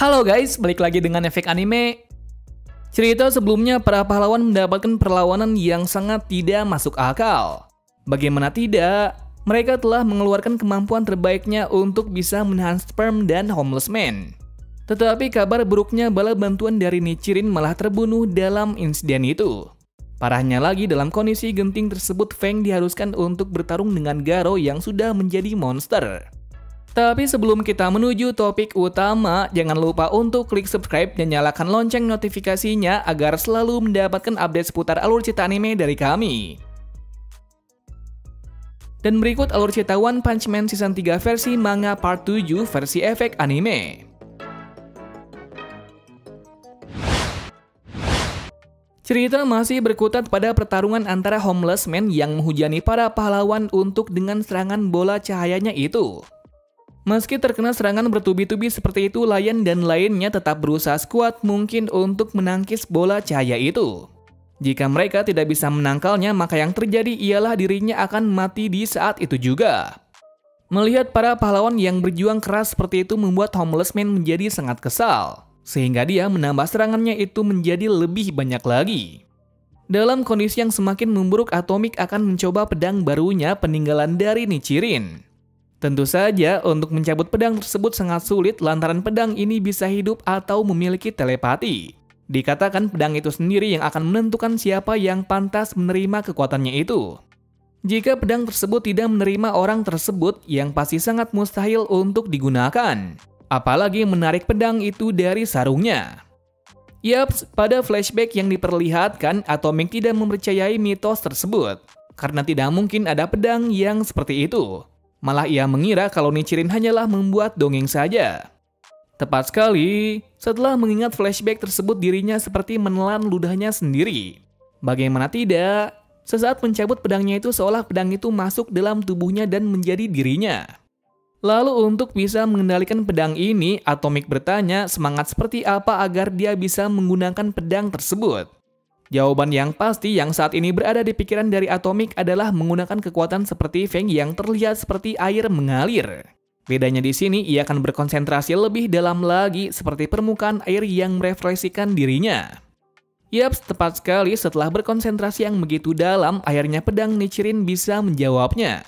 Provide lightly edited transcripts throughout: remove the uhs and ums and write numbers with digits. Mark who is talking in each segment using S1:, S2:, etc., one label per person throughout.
S1: Halo guys, balik lagi dengan Efek Anime. Cerita sebelumnya, para pahlawan mendapatkan perlawanan yang sangat tidak masuk akal. Bagaimana tidak, mereka telah mengeluarkan kemampuan terbaiknya untuk bisa menahan sperm dan homeless man. Tetapi kabar buruknya, bala bantuan dari Nichirin malah terbunuh dalam insiden itu. Parahnya lagi, dalam kondisi genting tersebut, Feng diharuskan untuk bertarung dengan Garo yang sudah menjadi monster. Tapi sebelum kita menuju topik utama, jangan lupa untuk klik subscribe dan nyalakan lonceng notifikasinya agar selalu mendapatkan update seputar alur cerita anime dari kami. Dan berikut alur cerita One Punch Man Season 3 versi manga part 7 versi Efek Anime. Cerita masih berkutat pada pertarungan antara homeless man yang menghujani para pahlawan untuk dengan serangan bola cahayanya itu. Meski terkena serangan bertubi-tubi seperti itu, Lion dan lainnya tetap berusaha sekuat mungkin untuk menangkis bola cahaya itu. Jika mereka tidak bisa menangkalnya, maka yang terjadi ialah dirinya akan mati di saat itu juga. Melihat para pahlawan yang berjuang keras seperti itu membuat homeless man menjadi sangat kesal, sehingga dia menambah serangannya itu menjadi lebih banyak lagi. Dalam kondisi yang semakin memburuk, Atomic akan mencoba pedang barunya peninggalan dari Nichirin. Tentu saja untuk mencabut pedang tersebut sangat sulit lantaran pedang ini bisa hidup atau memiliki telepati. Dikatakan pedang itu sendiri yang akan menentukan siapa yang pantas menerima kekuatannya itu. Jika pedang tersebut tidak menerima orang tersebut, yang pasti sangat mustahil untuk digunakan. Apalagi menarik pedang itu dari sarungnya. Yaps, pada flashback yang diperlihatkan, Atomic tidak mempercayai mitos tersebut. Karena tidak mungkin ada pedang yang seperti itu. Malah ia mengira kalau Nichirin hanyalah membuat dongeng saja. Tepat sekali, setelah mengingat flashback tersebut dirinya seperti menelan ludahnya sendiri. Bagaimana tidak, sesaat mencabut pedangnya itu seolah pedang itu masuk dalam tubuhnya dan menjadi dirinya. Lalu untuk bisa mengendalikan pedang ini, Atomic bertanya semangat seperti apa agar dia bisa menggunakan pedang tersebut. Jawaban yang pasti yang saat ini berada di pikiran dari Atomic adalah menggunakan kekuatan seperti Feng yang terlihat seperti air mengalir. Bedanya di sini ia akan berkonsentrasi lebih dalam lagi seperti permukaan air yang merefleksikan dirinya. Yaps, tepat sekali, setelah berkonsentrasi yang begitu dalam, akhirnya pedang Nichirin bisa menjawabnya.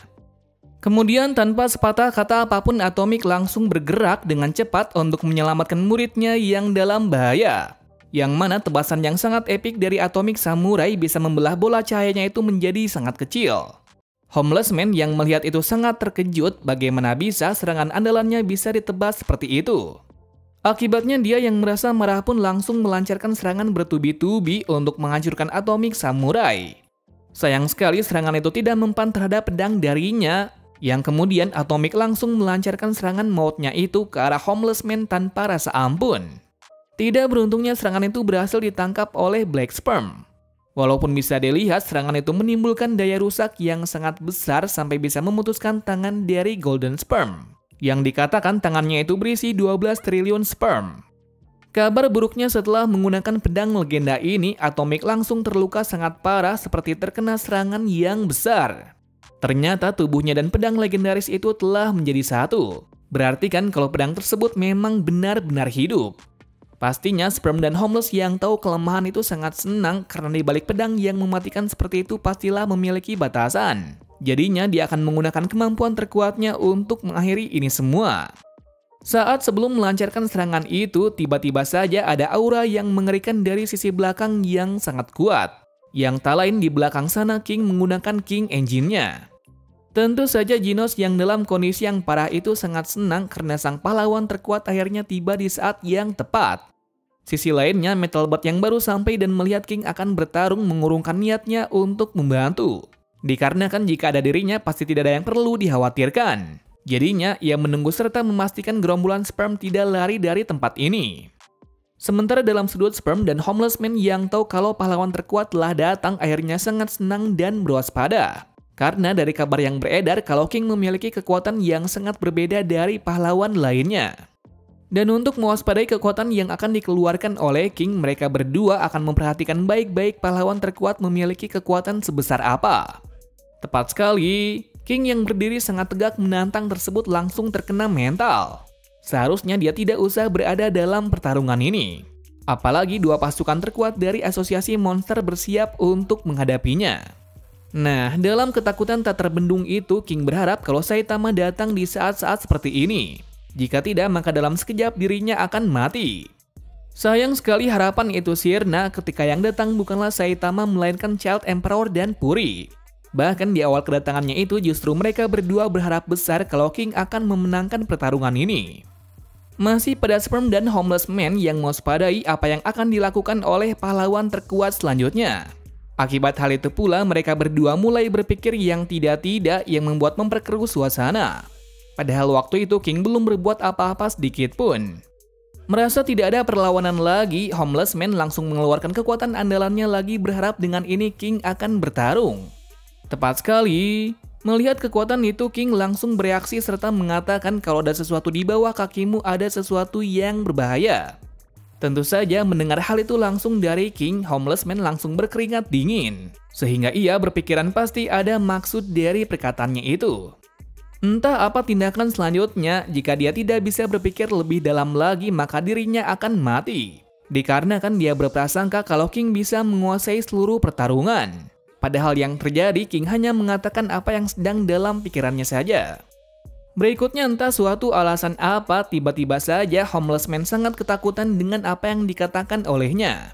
S1: Kemudian tanpa sepatah kata apapun, Atomic langsung bergerak dengan cepat untuk menyelamatkan muridnya yang dalam bahaya. Yang mana tebasan yang sangat epik dari Atomic Samurai bisa membelah bola cahayanya itu menjadi sangat kecil. Homeless man yang melihat itu sangat terkejut bagaimana bisa serangan andalannya bisa ditebas seperti itu. Akibatnya dia yang merasa marah pun langsung melancarkan serangan bertubi-tubi untuk menghancurkan Atomic Samurai. Sayang sekali serangan itu tidak mempan terhadap pedang darinya, yang kemudian Atomic langsung melancarkan serangan mautnya itu ke arah homeless man tanpa rasa ampun. Tidak beruntungnya serangan itu berhasil ditangkap oleh Black Sperm. Walaupun bisa dilihat serangan itu menimbulkan daya rusak yang sangat besar sampai bisa memutuskan tangan dari Golden Sperm. Yang dikatakan tangannya itu berisi 12 triliun sperm. Kabar buruknya setelah menggunakan pedang legenda ini, Atomic langsung terluka sangat parah seperti terkena serangan yang besar. Ternyata tubuhnya dan pedang legendaris itu telah menjadi satu. Berarti kan kalau pedang tersebut memang benar-benar hidup. Pastinya sperm dan homeless yang tahu kelemahan itu sangat senang karena di balik pedang yang mematikan seperti itu pastilah memiliki batasan. Jadinya dia akan menggunakan kemampuan terkuatnya untuk mengakhiri ini semua. Saat sebelum melancarkan serangan itu, tiba-tiba saja ada aura yang mengerikan dari sisi belakang yang sangat kuat. Yang tak lain di belakang sana King menggunakan King Engine-nya. Tentu saja Genos yang dalam kondisi yang parah itu sangat senang karena sang pahlawan terkuat akhirnya tiba di saat yang tepat. Sisi lainnya, Metalbot yang baru sampai dan melihat King akan bertarung mengurungkan niatnya untuk membantu. Dikarenakan jika ada dirinya pasti tidak ada yang perlu dikhawatirkan. Jadinya ia menunggu serta memastikan gerombolan sperm tidak lari dari tempat ini. Sementara dalam sudut sperm dan homeless man yang tahu kalau pahlawan terkuat telah datang akhirnya sangat senang dan berwaspada. Karena dari kabar yang beredar kalau King memiliki kekuatan yang sangat berbeda dari pahlawan lainnya. Dan untuk mewaspadai kekuatan yang akan dikeluarkan oleh King, mereka berdua akan memperhatikan baik-baik pahlawan terkuat memiliki kekuatan sebesar apa. Tepat sekali, King yang berdiri sangat tegak menantang tersebut langsung terkena mental. Seharusnya dia tidak usah berada dalam pertarungan ini. Apalagi dua pasukan terkuat dari asosiasi monster bersiap untuk menghadapinya. Nah, dalam ketakutan tak terbendung itu, King berharap kalau Saitama datang di saat-saat seperti ini. Jika tidak, maka dalam sekejap dirinya akan mati. Sayang sekali harapan itu sirna ketika yang datang bukanlah Saitama melainkan Child Emperor dan Puri. Bahkan di awal kedatangannya itu justru mereka berdua berharap besar kalau King akan memenangkan pertarungan ini. Masih pada Sperm dan Homeless Man yang mewaspadai apa yang akan dilakukan oleh pahlawan terkuat selanjutnya. Akibat hal itu pula mereka berdua mulai berpikir yang tidak-tidak yang membuat memperkeruh suasana. Padahal waktu itu King belum berbuat apa-apa sedikit pun. Merasa tidak ada perlawanan lagi, Homeless Man langsung mengeluarkan kekuatan andalannya lagi berharap dengan ini King akan bertarung. Tepat sekali, melihat kekuatan itu King langsung bereaksi serta mengatakan kalau ada sesuatu di bawah kakimu, ada sesuatu yang berbahaya. Tentu saja mendengar hal itu langsung dari King, Homeless Man langsung berkeringat dingin. Sehingga ia berpikiran pasti ada maksud dari perkataannya itu. Entah apa tindakan selanjutnya, jika dia tidak bisa berpikir lebih dalam lagi maka dirinya akan mati. Dikarenakan dia berprasangka kalau King bisa menguasai seluruh pertarungan. Padahal yang terjadi King hanya mengatakan apa yang sedang dalam pikirannya saja. Berikutnya entah suatu alasan apa tiba-tiba saja Homeless Man sangat ketakutan dengan apa yang dikatakan olehnya.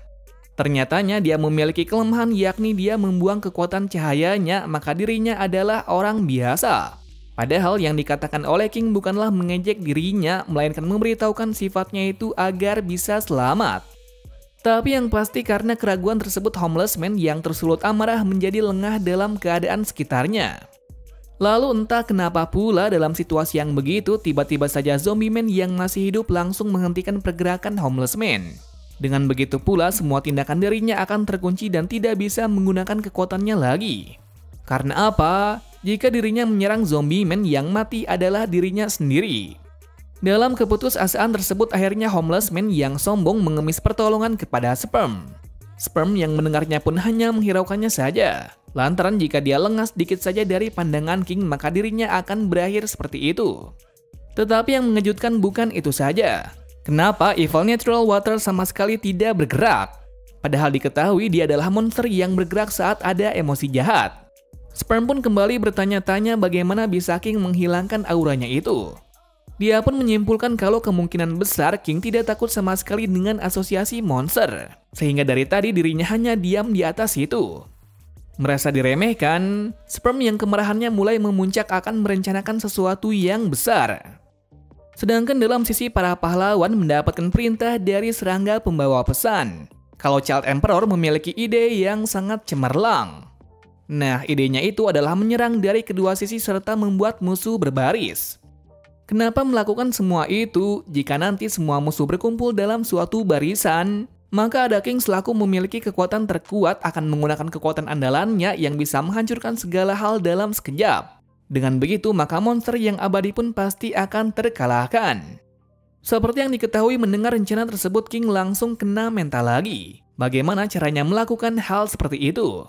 S1: Ternyatanya dia memiliki kelemahan yakni dia membuang kekuatan cahayanya maka dirinya adalah orang biasa. Padahal yang dikatakan oleh King bukanlah mengejek dirinya melainkan memberitahukan sifatnya itu agar bisa selamat. Tapi yang pasti karena keraguan tersebut Homeless Man yang tersulut amarah menjadi lengah dalam keadaan sekitarnya. Lalu entah kenapa pula dalam situasi yang begitu tiba-tiba saja Zombie Man yang masih hidup langsung menghentikan pergerakan Homeless Man. Dengan begitu pula semua tindakan dirinya akan terkunci dan tidak bisa menggunakan kekuatannya lagi. Karena apa? Jika dirinya menyerang Zombie Man yang mati adalah dirinya sendiri. Dalam keputusasaan tersebut akhirnya Homeless Man yang sombong mengemis pertolongan kepada Sperm. Sperm yang mendengarnya pun hanya menghiraukannya saja. Lantaran jika dia lengah sedikit saja dari pandangan King maka dirinya akan berakhir seperti itu. Tetapi yang mengejutkan bukan itu saja. Kenapa Evil Natural Water sama sekali tidak bergerak? Padahal diketahui dia adalah monster yang bergerak saat ada emosi jahat. Sperm pun kembali bertanya-tanya bagaimana bisa King menghilangkan auranya itu. Dia pun menyimpulkan kalau kemungkinan besar King tidak takut sama sekali dengan asosiasi monster. Sehingga dari tadi dirinya hanya diam di atas itu. Merasa diremehkan, Sperm yang kemarahannya mulai memuncak akan merencanakan sesuatu yang besar. Sedangkan dalam sisi para pahlawan mendapatkan perintah dari serangga pembawa pesan. Kalau Child Emperor memiliki ide yang sangat cemerlang. Nah, idenya itu adalah menyerang dari kedua sisi serta membuat musuh berbaris. Kenapa melakukan semua itu? Jika nanti semua musuh berkumpul dalam suatu barisan, maka ada King selaku memiliki kekuatan terkuat akan menggunakan kekuatan andalannya yang bisa menghancurkan segala hal dalam sekejap. Dengan begitu, maka monster yang abadi pun pasti akan terkalahkan. Seperti yang diketahui mendengar rencana tersebut, King langsung kena mental lagi. Bagaimana caranya melakukan hal seperti itu?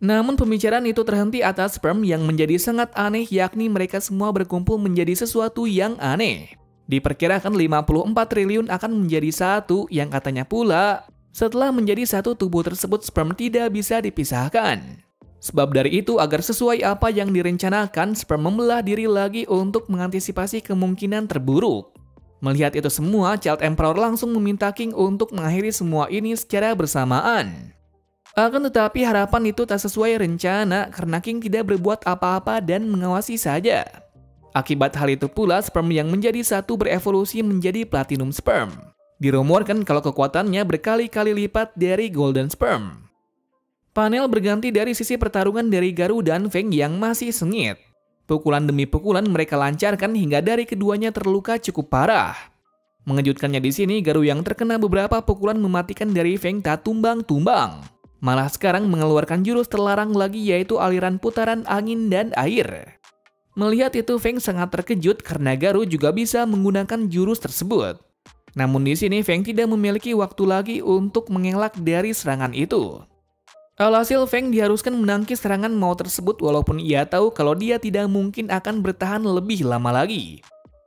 S1: Namun pembicaraan itu terhenti atas Sperm yang menjadi sangat aneh yakni mereka semua berkumpul menjadi sesuatu yang aneh. Diperkirakan 54 triliun akan menjadi satu yang katanya pula setelah menjadi satu tubuh tersebut Sperm tidak bisa dipisahkan. Sebab dari itu agar sesuai apa yang direncanakan Sperm membelah diri lagi untuk mengantisipasi kemungkinan terburuk. Melihat itu semua Child Emperor langsung meminta King untuk mengakhiri semua ini secara bersamaan. Akan tetapi harapan itu tak sesuai rencana karena King tidak berbuat apa-apa dan mengawasi saja. Akibat hal itu pula Sperm yang menjadi satu berevolusi menjadi Platinum Sperm. Dirumorkan kalau kekuatannya berkali-kali lipat dari Golden Sperm. Panel berganti dari sisi pertarungan dari Garou dan Feng yang masih sengit. Pukulan demi pukulan mereka lancarkan hingga dari keduanya terluka cukup parah. Mengejutkannya di sini Garou yang terkena beberapa pukulan mematikan dari Feng tak tumbang-tumbang. Malah sekarang mengeluarkan jurus terlarang lagi yaitu aliran putaran angin dan air. Melihat itu Feng sangat terkejut karena Garou juga bisa menggunakan jurus tersebut. Namun di sini Feng tidak memiliki waktu lagi untuk mengelak dari serangan itu. Alhasil Feng diharuskan menangkis serangan maut tersebut walaupun ia tahu kalau dia tidak mungkin akan bertahan lebih lama lagi.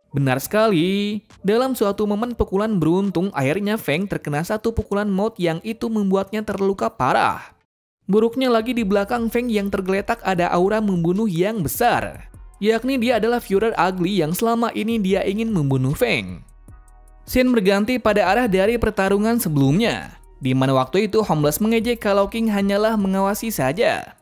S1: Benar sekali, dalam suatu momen pukulan beruntung akhirnya Feng terkena satu pukulan maut yang itu membuatnya terluka parah. Buruknya lagi di belakang Feng yang tergeletak ada aura membunuh yang besar. Yakni dia adalah Führer Ugly yang selama ini dia ingin membunuh Feng. Scene berganti pada arah dari pertarungan sebelumnya, di mana waktu itu Homeless mengejek kalau King hanyalah mengawasi saja.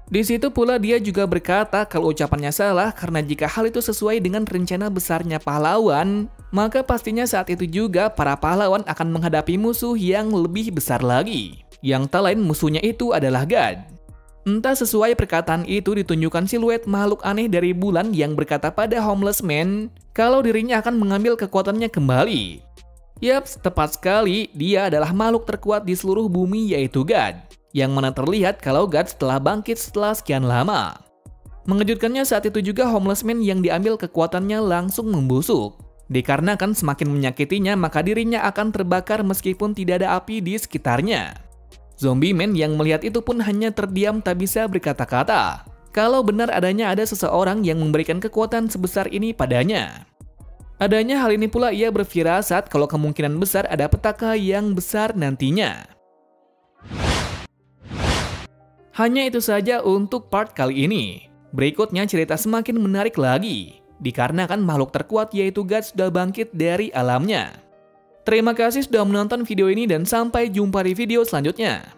S1: Di situ pula dia juga berkata kalau ucapannya salah karena jika hal itu sesuai dengan rencana besarnya pahlawan, maka pastinya saat itu juga para pahlawan akan menghadapi musuh yang lebih besar lagi. Yang tak lain musuhnya itu adalah God. Entah sesuai perkataan itu ditunjukkan siluet makhluk aneh dari bulan yang berkata pada Homeless Man kalau dirinya akan mengambil kekuatannya kembali. Yaps, tepat sekali, dia adalah makhluk terkuat di seluruh bumi yaitu God. Yang mana terlihat kalau God setelah bangkit setelah sekian lama. Mengejutkannya saat itu juga Homeless Man yang diambil kekuatannya langsung membusuk. Dikarenakan semakin menyakitinya maka dirinya akan terbakar meskipun tidak ada api di sekitarnya. Zombie Man yang melihat itu pun hanya terdiam tak bisa berkata-kata. Kalau benar adanya ada seseorang yang memberikan kekuatan sebesar ini padanya. Adanya hal ini pula ia berfirasat kalau kemungkinan besar ada petaka yang besar nantinya. Hanya itu saja untuk part kali ini. Berikutnya cerita semakin menarik lagi, dikarenakan makhluk terkuat yaitu God sudah bangkit dari alamnya. Terima kasih sudah menonton video ini dan sampai jumpa di video selanjutnya.